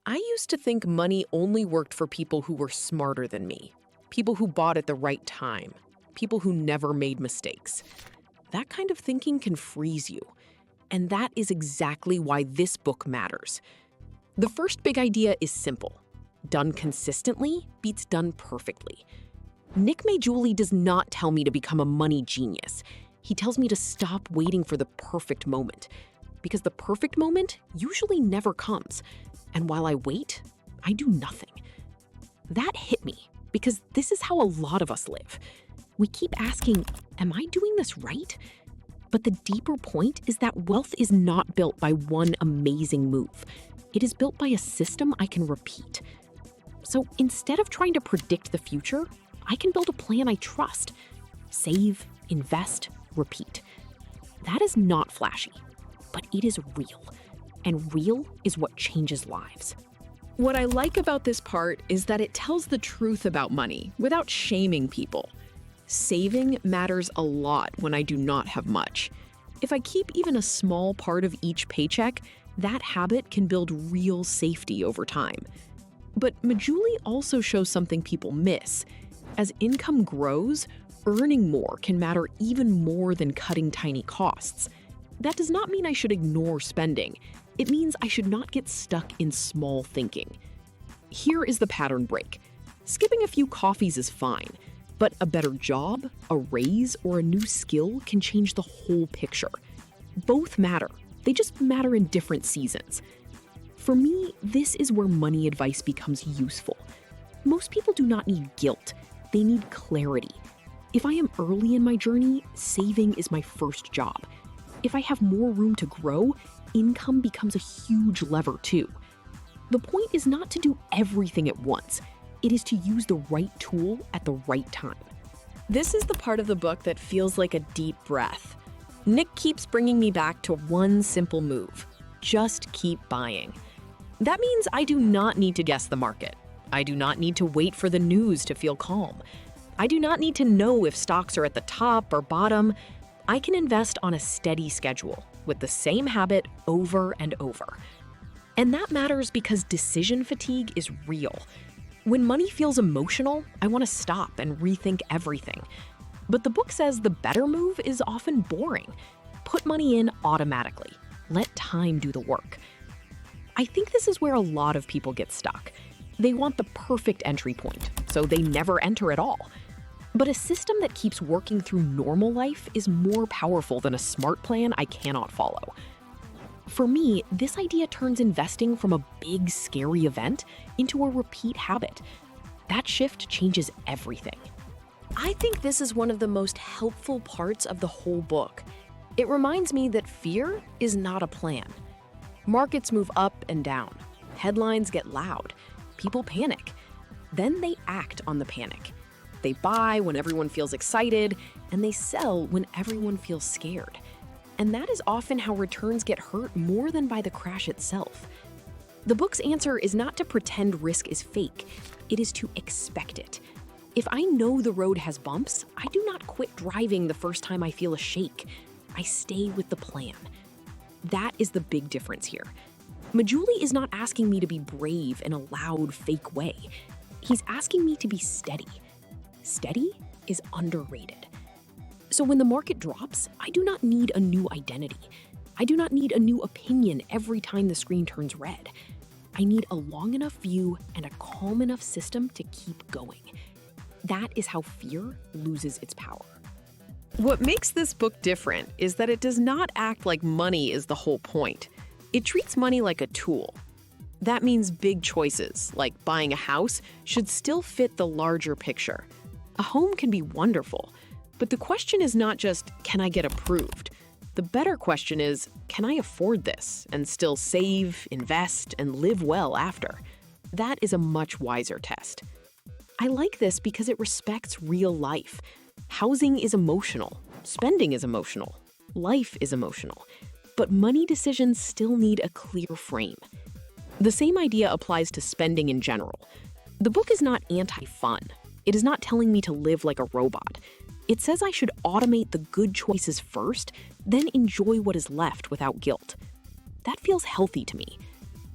I used to think money only worked for people who were smarter than me, people who bought at the right time, people who never made mistakes. That kind of thinking can freeze you. And that is exactly why this book matters. The first big idea is simple. Done consistently beats done perfectly. Nick Maggiulli does not tell me to become a money genius. He tells me to stop waiting for the perfect moment. Because the perfect moment usually never comes. And while I wait, I do nothing. That hit me because this is how a lot of us live. We keep asking, am I doing this right? But the deeper point is that wealth is not built by one amazing move. It is built by a system I can repeat. So instead of trying to predict the future, I can build a plan I trust. Save, invest, repeat. That is not flashy, but it is real. And real is what changes lives. What I like about this part is that it tells the truth about money without shaming people. Saving matters a lot when I do not have much. If I keep even a small part of each paycheck, that habit can build real safety over time. But Maggiulli also shows something people miss. As income grows, earning more can matter even more than cutting tiny costs. That does not mean I should ignore spending. It means I should not get stuck in small thinking. Here is the pattern break. Skipping a few coffees is fine, but a better job, a raise, or a new skill can change the whole picture. Both matter. They just matter in different seasons. For me, this is where money advice becomes useful. Most people do not need guilt. They need clarity. If I am early in my journey, saving is my first job. If I have more room to grow, income becomes a huge lever too. The point is not to do everything at once. It is to use the right tool at the right time. This is the part of the book that feels like a deep breath. Nick keeps bringing me back to one simple move. Just keep buying. That means I do not need to guess the market. I do not need to wait for the news to feel calm. I do not need to know if stocks are at the top or bottom. I can invest on a steady schedule with the same habit over and over. And that matters because decision fatigue is real. When money feels emotional, I want to stop and rethink everything. But the book says the better move is often boring. Put money in automatically. Let time do the work. I think this is where a lot of people get stuck. They want the perfect entry point, so they never enter at all. But a system that keeps working through normal life is more powerful than a smart plan I cannot follow. For me, this idea turns investing from a big, scary event into a repeat habit. That shift changes everything. I think this is one of the most helpful parts of the whole book. It reminds me that fear is not a plan. Markets move up and down. Headlines get loud. People panic. Then they act on the panic. They buy when everyone feels excited, and they sell when everyone feels scared. And that is often how returns get hurt more than by the crash itself. The book's answer is not to pretend risk is fake. It is to expect it. If I know the road has bumps, I do not quit driving the first time I feel a shake. I stay with the plan. That is the big difference here. Maggiulli is not asking me to be brave in a loud, fake way. He's asking me to be steady. Steady is underrated. So when the market drops, I do not need a new identity. I do not need a new opinion every time the screen turns red. I need a long enough view and a calm enough system to keep going. That is how fear loses its power. What makes this book different is that it does not act like money is the whole point. It treats money like a tool. That means big choices, like buying a house, should still fit the larger picture. A home can be wonderful, but the question is not just, can I get approved? The better question is, can I afford this and still save, invest, and live well after? That is a much wiser test. I like this because it respects real life. Housing is emotional, spending is emotional, life is emotional, but money decisions still need a clear frame. The same idea applies to spending in general. The book is not anti-fun. It is not telling me to live like a robot. It says I should automate the good choices first, then enjoy what is left without guilt. That feels healthy to me.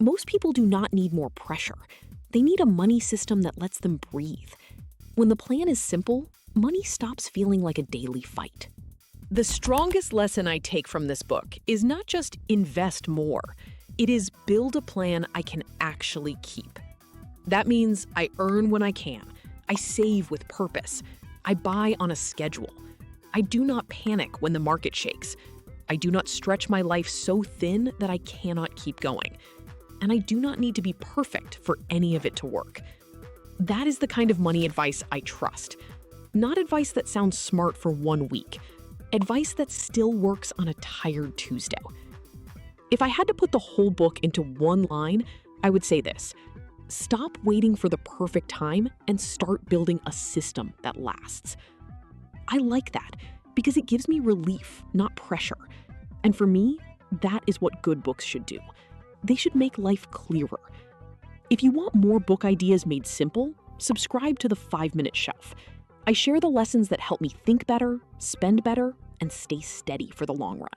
Most people do not need more pressure. They need a money system that lets them breathe. When the plan is simple, money stops feeling like a daily fight. The strongest lesson I take from this book is not just invest more. It is build a plan I can actually keep. That means I earn when I can. I save with purpose. I buy on a schedule. I do not panic when the market shakes. I do not stretch my life so thin that I cannot keep going. And I do not need to be perfect for any of it to work. That is the kind of money advice I trust. Not advice that sounds smart for 1 week. Advice that still works on a tired Tuesday. If I had to put the whole book into one line, I would say this: stop waiting for the perfect time and start building a system that lasts. I like that because it gives me relief, not pressure. And for me, that is what good books should do. They should make life clearer. If you want more book ideas made simple, subscribe to the 5-Minute Shelf. I share the lessons that help me think better, spend better, and stay steady for the long run.